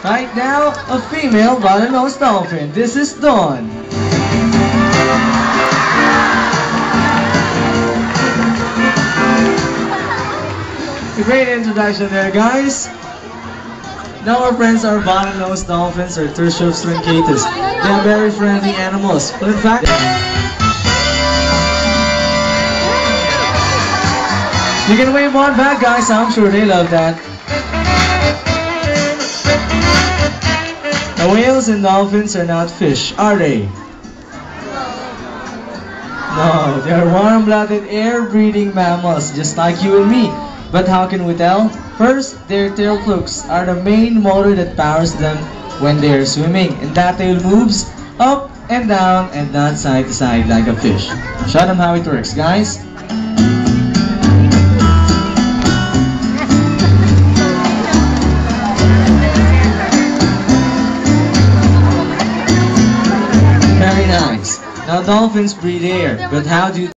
Right now, a female bottlenose dolphin. This is Dawn. A great introduction there, guys. Now our friends are bottlenose dolphins or Turshos truncatus. They are very friendly animals. But in fact, you can wave one back, guys. I'm sure they love that. The whales and dolphins are not fish, are they? No, they are warm-blooded, air-breathing mammals, just like you and me. But how can we tell? First, their tail flukes are the main motor that powers them when they are swimming, and that tail moves up and down and not side to side like a fish. I'll show them how it works, guys. Very nice. Now dolphins breathe air, but how do